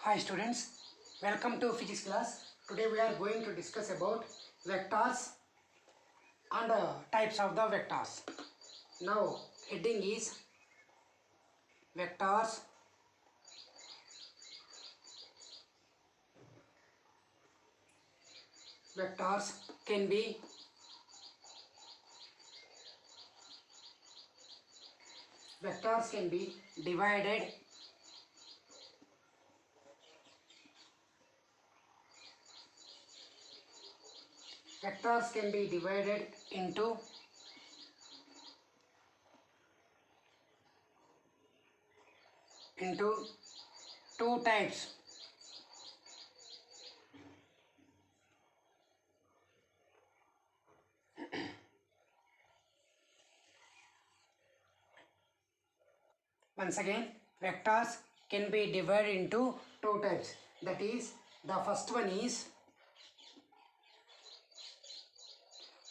Hi students, welcome to physics class. Today we are going to discuss about vectors and types of the vectors. Now heading is vectors. Vectors can be divided into two types. Once again, vectors can be divided into two types. That is, the first one is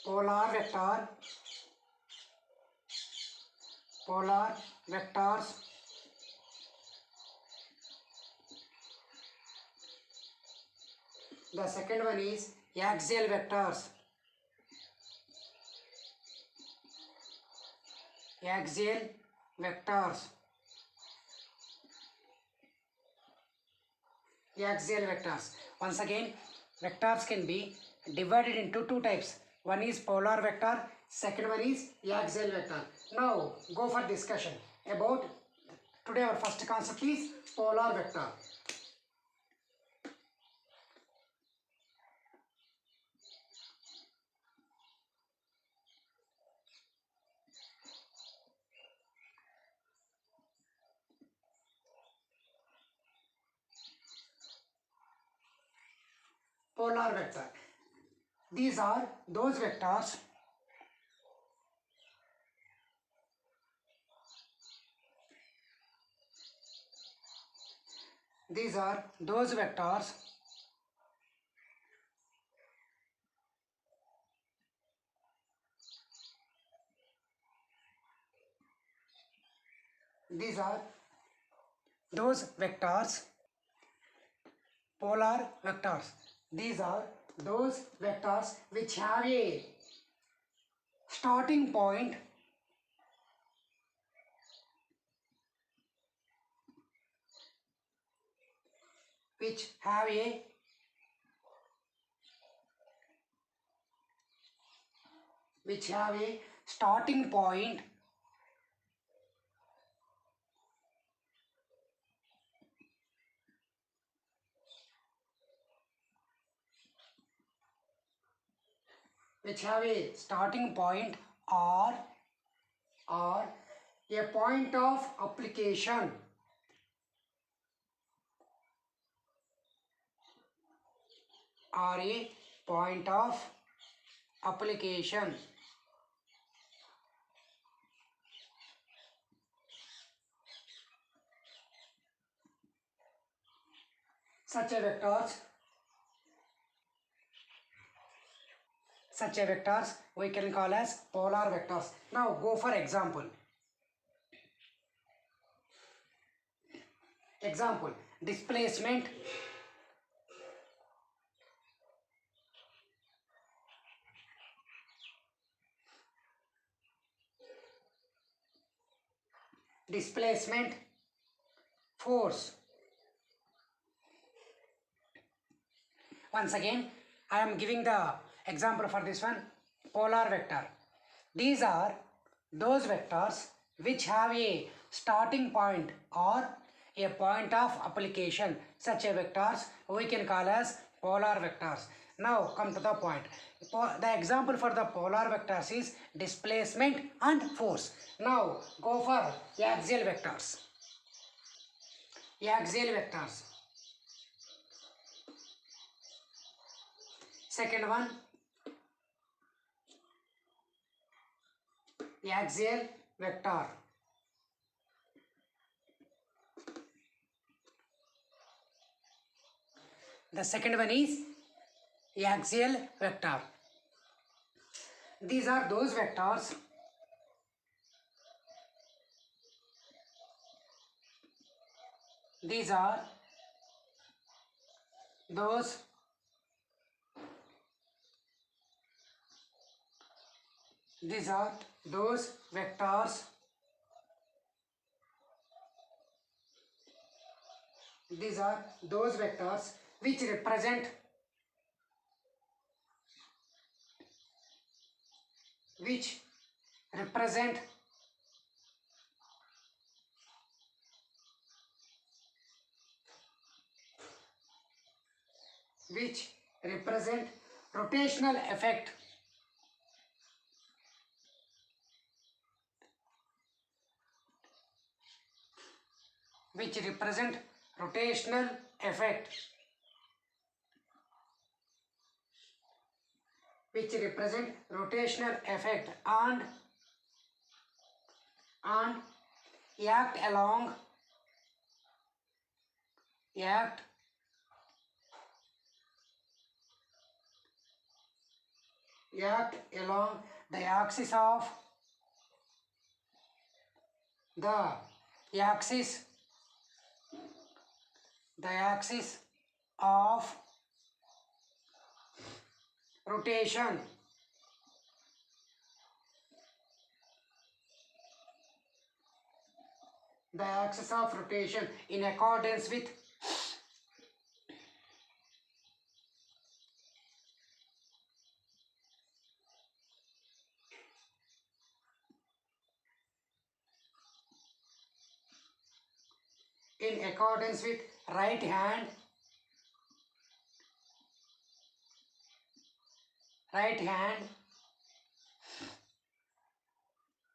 polar vectors. The second one is axial vectors. Axial vectors. Once again, vectors can be divided into two types. One is polar vector, second one is axial vector. Now go for discussion about today. Our first concept is polar vector. Polar vector. These are those vectors polar vectors. These are those vectors which have a starting point which have a starting point or a point of application such a vectors we can call as polar vectors. Now go for example. Displacement force. Once again, I am giving the example for this one. Polar vector. These are those vectors which have a starting point or a point of application. Such a vectors we can call as polar vectors. Now come to the point. The example for the polar vectors is displacement and force. Now go for axial vectors. Second one, axial vector. The second one is axial vector. These are those vectors those these are those vectors these are those vectors which represent which represent which represent rotational effect which represent rotational effect which represent rotational effect and act along act along the axis of the axis of rotation the axis of rotation in accordance with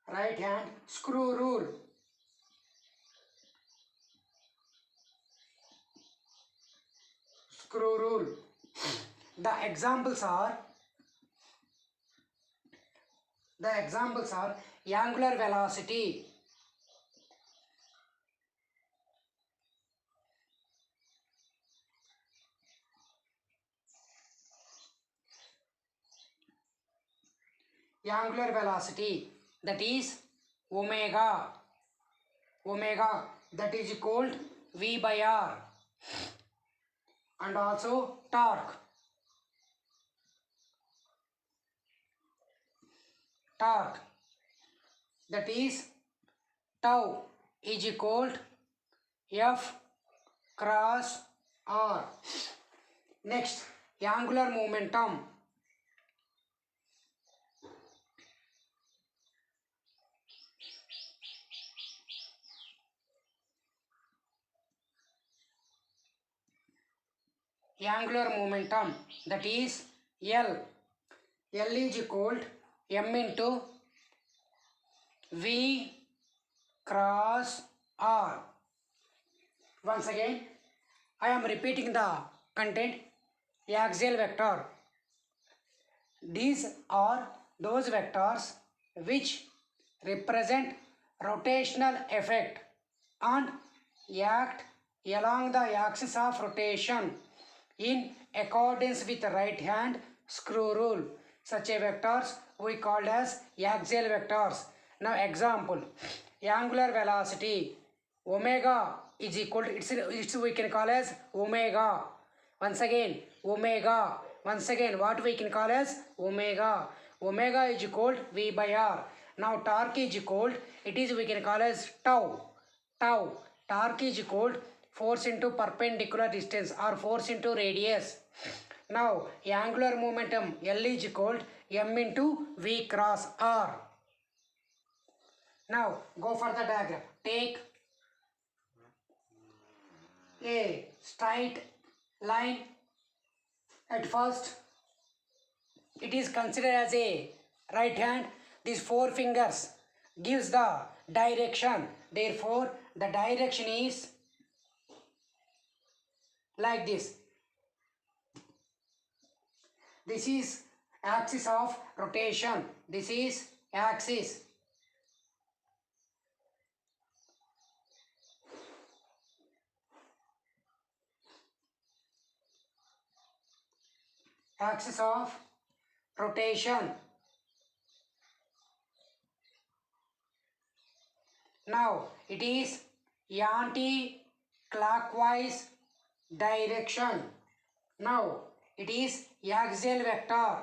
right hand screw rule. The examples are angular velocity, that is omega that is called V by R, and also torque that is tau is called F cross R. Next, angular momentum. That is L. L is called M into V cross R. Once again, I am repeating the content. Axial vector. These are those vectors which represent rotational effect and act along the axis of rotation in accordance with right hand screw rule. Such a vectors we called as axial vectors. Now example, angular velocity omega is equal to it's we can call as omega. Once again omega. Once again what we can call as omega. Omega is equal to V by R. Now torque is equal, it is we can call as tau. Torque is equal force into perpendicular distance or force into radius. Now angular momentum L is equal M into V cross R. Now go for the diagram. Take a straight line. At first it is considered as a right hand. These four fingers gives the direction. Therefore the direction is like this. This is axis of rotation. This is axis. Axis of rotation. Now it is anti-clockwise direction. Now it is axial vector.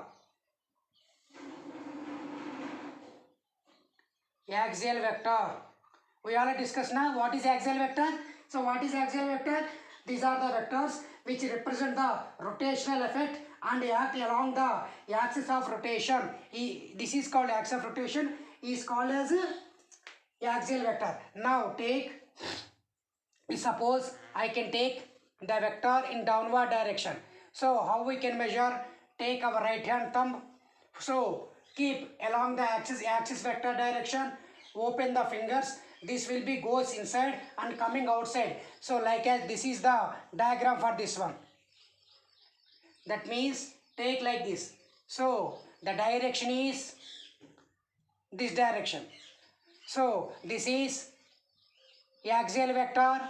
Axial vector. We already discussed now what is axial vector. So what is axial vector? These are the vectors which represent the rotational effect and act along the axis of rotation. This is called axis of rotation. Is called as axial vector. Now take, suppose I can take the vector in downward direction. So how we can measure? Take our right hand thumb. So keep along the axis vector direction. Open the fingers. This will be goes inside and coming outside. So like as this is the diagram for this one. That means take like this. So the direction is this direction. So this is axial vector.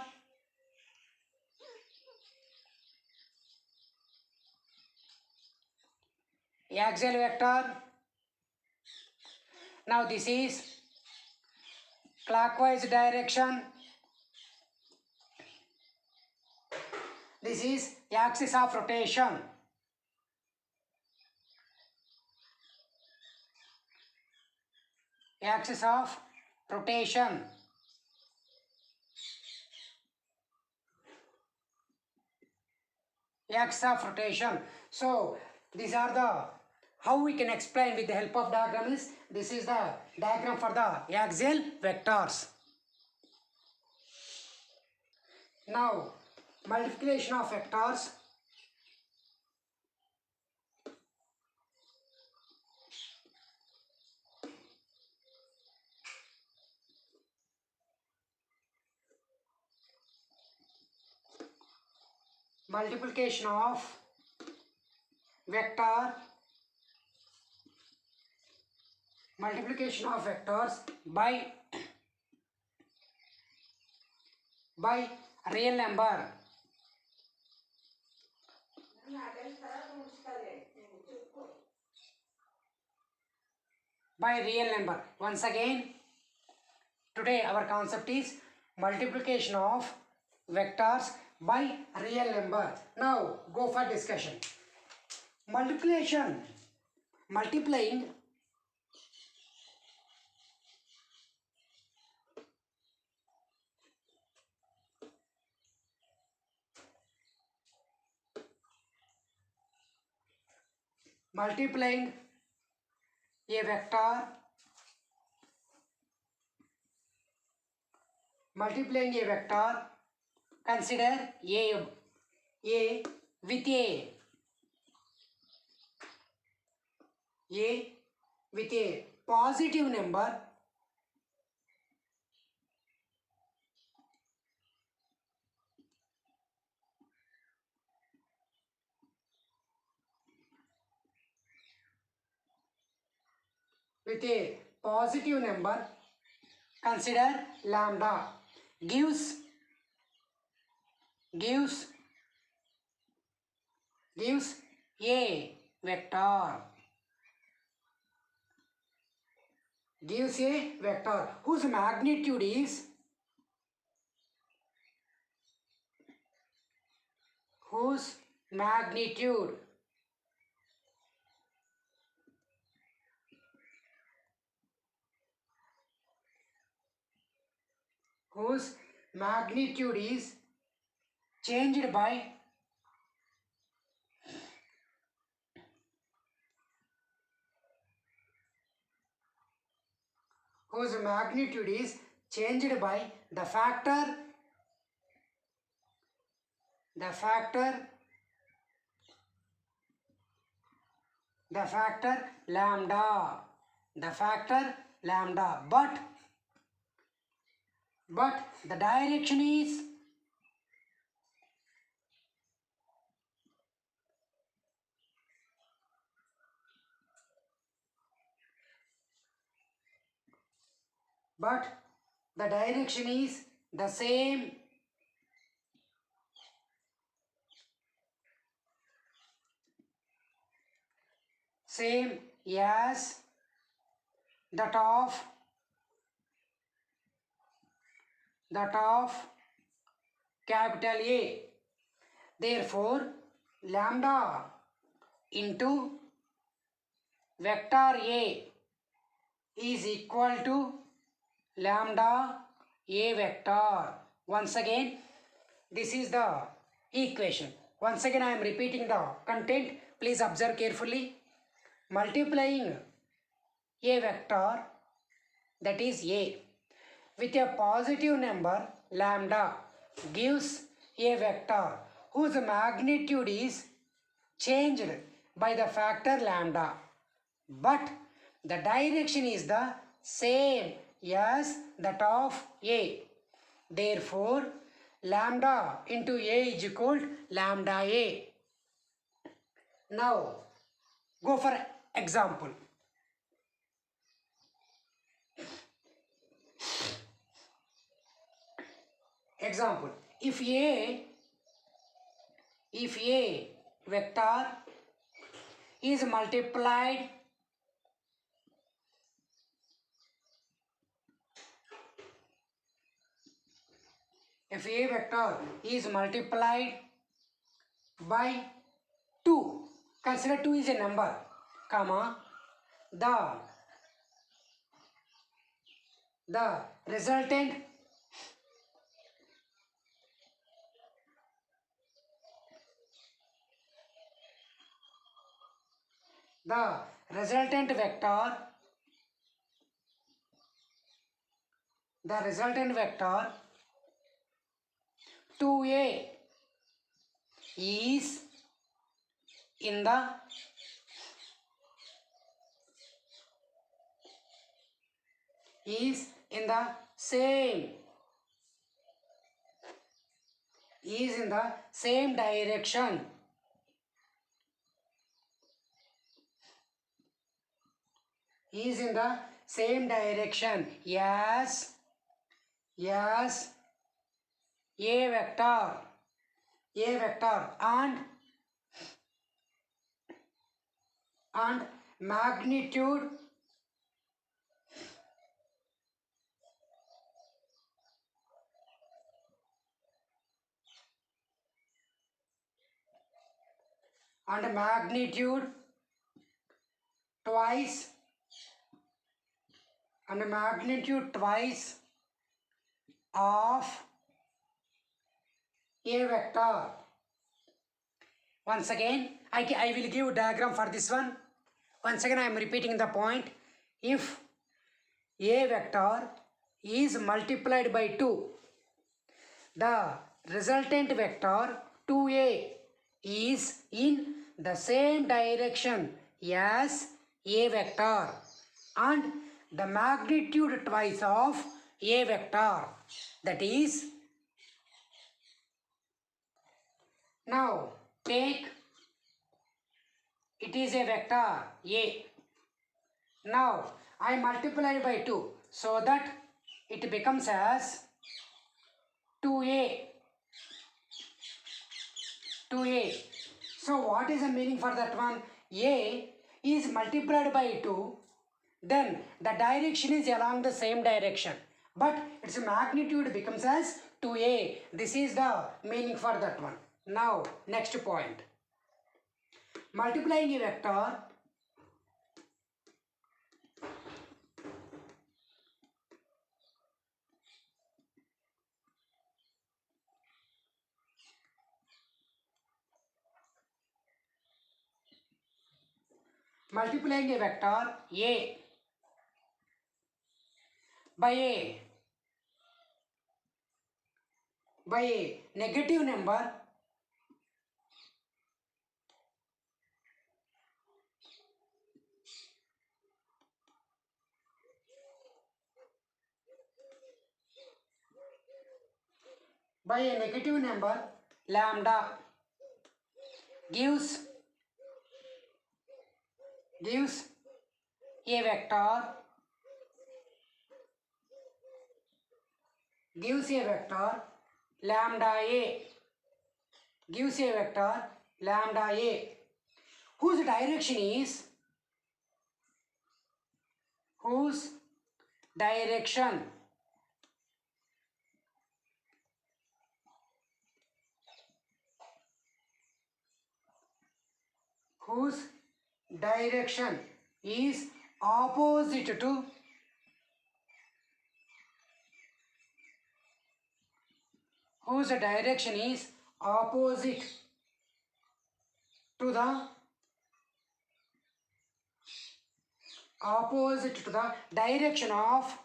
Axial vector. Now this is clockwise direction. This is axis of rotation. Axis of rotation. Axis of rotation. So these are the, how we can explain with the help of diagram is, this is the diagram for the axial vectors. Now multiplication of vectors. Multiplication of vector. Multiplication of vectors by real number. By real number. Once again, today our concept is multiplication of vectors by real number. Now go for discussion. Multiplication. Multiplying multiplying a vector, multiplying a vector, consider a with a positive number consider lambda gives a vector, whose magnitude is whose magnitude is changed by the factor lambda, but the direction is the same as that of capital A. Therefore lambda into vector A is equal to lambda A vector. Once again, this is the equation. Once again, I am repeating the content. Please observe carefully. Multiplying a vector, that is A, with a positive number lambda gives a vector whose magnitude is changed by the factor lambda, but the direction is the same as that of A. Therefore, lambda into A is equal to lambda A. Now, go for example. Example, if A vector is multiplied by 2, consider 2 is a number, comma, the resultant vector 2A is in the same direction as A vector and magnitude twice of A vector. Once again, I will give diagram for this one. Once again, I am repeating the point. If A vector is multiplied by 2, the resultant vector 2A is in the same direction as A vector and the magnitude twice of A vector, that is, now take it is a vector A. Now I multiply by 2 so that it becomes as 2A. So what is the meaning for that one? A is multiplied by 2, then the direction is along the same direction, but its magnitude becomes as 2A. This is the meaning for that one. Now next point. Multiplying a vector A by a negative number lambda gives a vector lambda A whose direction whose direction is opposite to whose direction is opposite to the direction of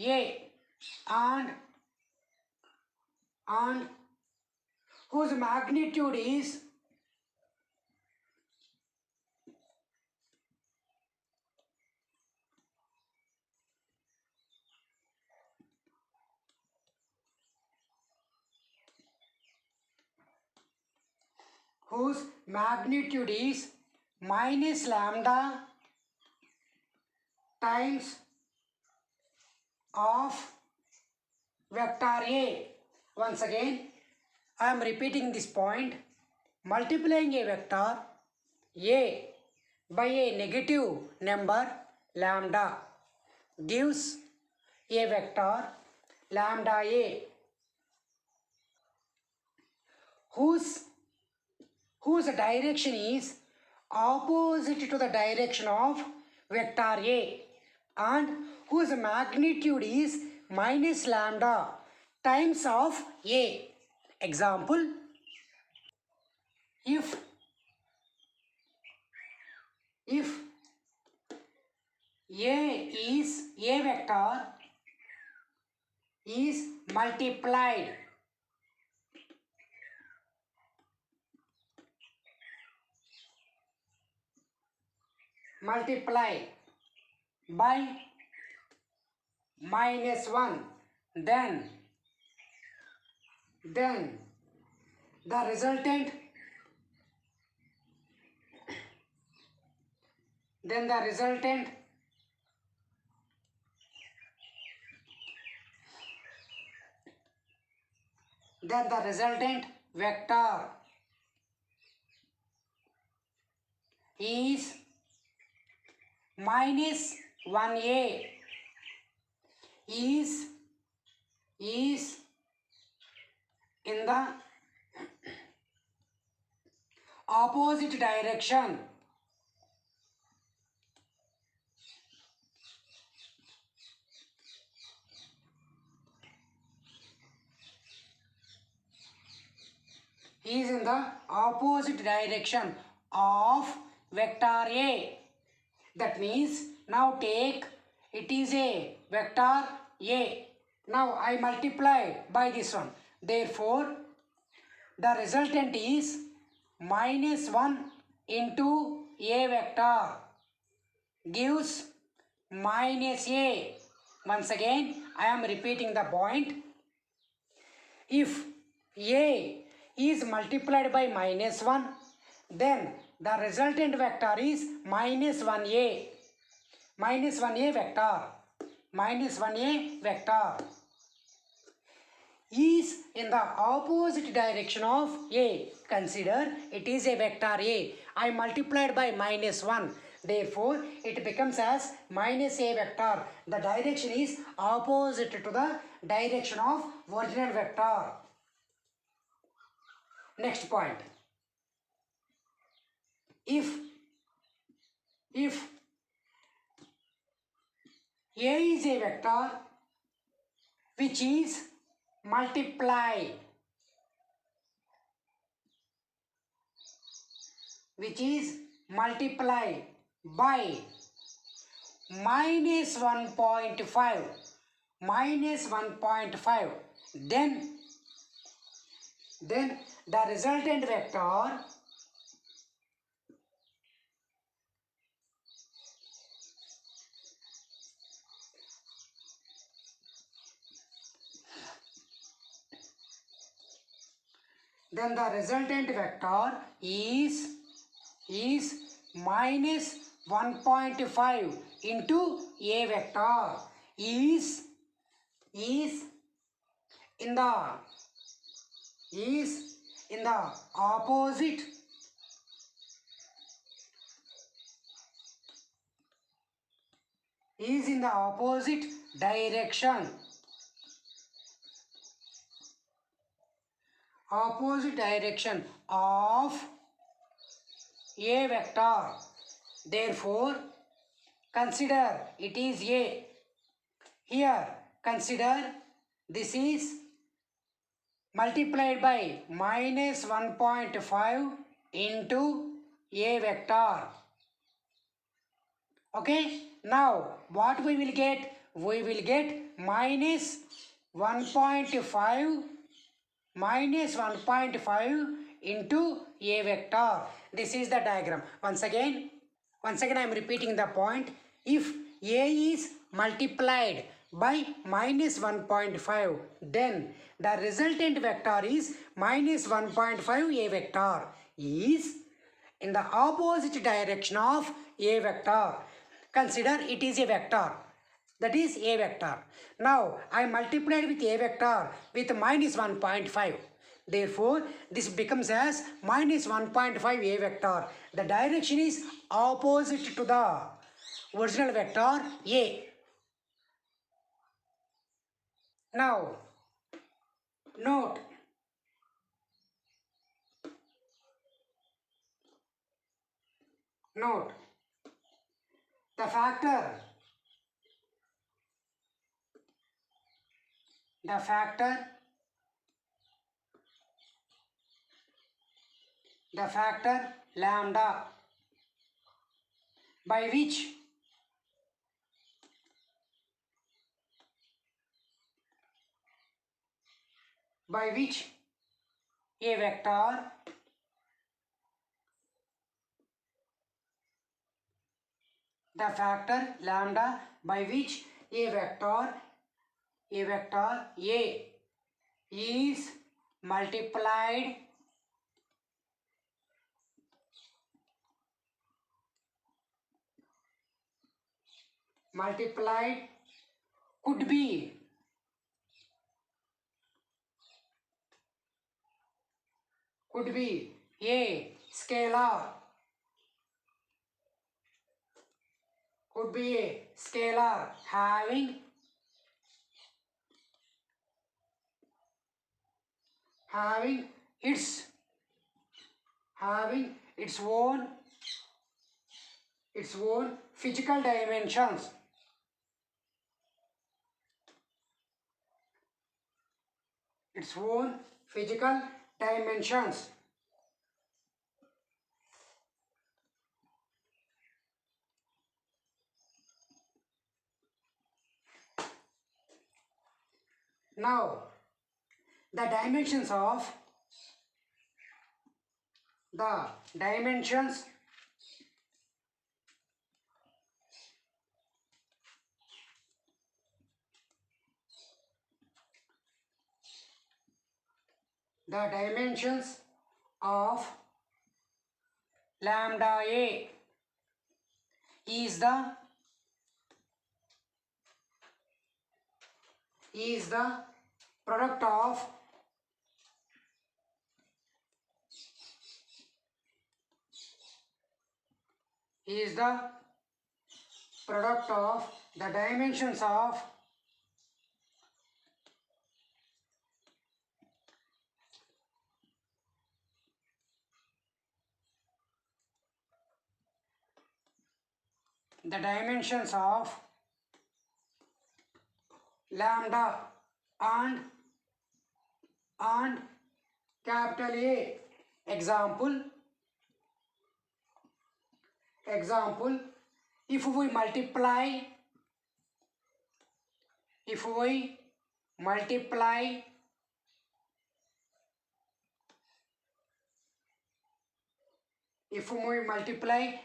A and whose magnitude is minus lambda times of vector A. Once again, I am repeating this point. Multiplying a vector A by a negative number lambda gives a vector lambda A whose direction is opposite to the direction of vector A and whose magnitude is minus lambda times of A. Example, if A vector is multiplied by minus 1, then the resultant vector is minus 1a is in the opposite direction of vector A. That means now take it is a vector A. Now I multiply by this one. Therefore, the resultant is minus 1 into A vector gives minus A. Once again, I am repeating the point. If A is multiplied by minus 1, then the resultant vector is minus 1A. Minus 1A vector is in the opposite direction of A. Consider it is a vector A. I multiplied by minus 1. Therefore, it becomes as minus A vector. The direction is opposite to the direction of original vector. Next point. If A is a vector which is multiplied by minus 1.5, then the resultant vector is minus 1.5 into A vector is in the opposite is in the opposite direction. Opposite direction of a vector. Therefore, consider it is A. Here, consider this is multiplied by minus 1.5 into A vector. Okay, now what we will get? We will get minus 1.5 into A vector. This is the diagram. Once again I am repeating the point. If A is multiplied by minus 1.5, then the resultant vector is minus 1.5 A vector is in the opposite direction of A vector. Consider it is a vector. That is A vector. Now I multiplied with A vector with minus 1.5. Therefore, this becomes as minus 1.5 A vector. The direction is opposite to the original vector A. Now, note the factor lambda by which a vector the factor lambda by which a vector A is multiplied could be a scalar, having its own physical dimensions. Now, the dimensions of the dimensions of lambda A is the product of the dimensions of lambda and capital A. Example, if we multiply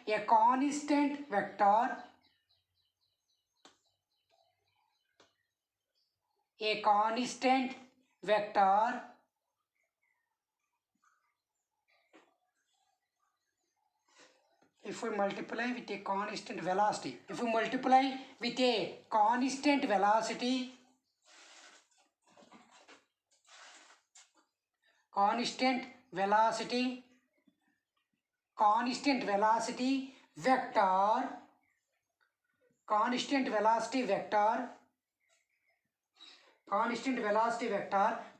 a constant vector if we multiply with a constant velocity, constant velocity vector constant velocity vector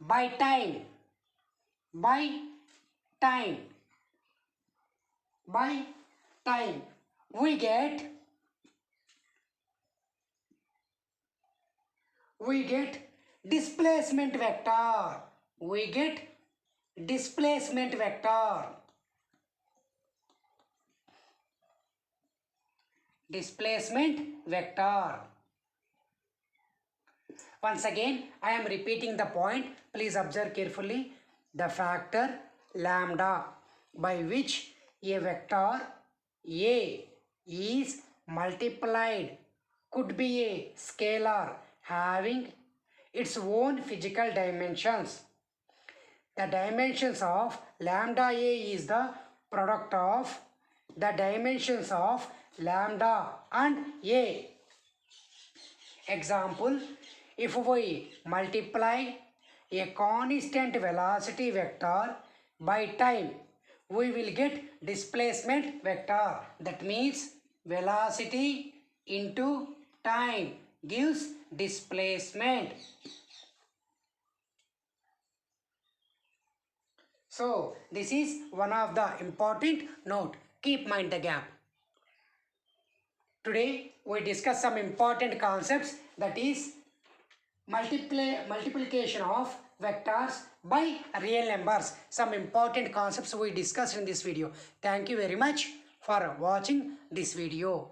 by time we get displacement vector. Displacement vector. Once again, I am repeating the point. Please observe carefully. The factor lambda by which a vector A is multiplied could be a scalar having its own physical dimensions. The dimensions of lambda A is the product of the dimensions of lambda and A. Example, if we multiply a constant velocity vector by time, we will get displacement vector. That means velocity into time gives displacement. So this is one of the important note. Keep mind the gap. Today we discuss some important concepts, that is multiplication of vectors by real numbers. Some important concepts we discussed in this video. Thank you very much for watching this video.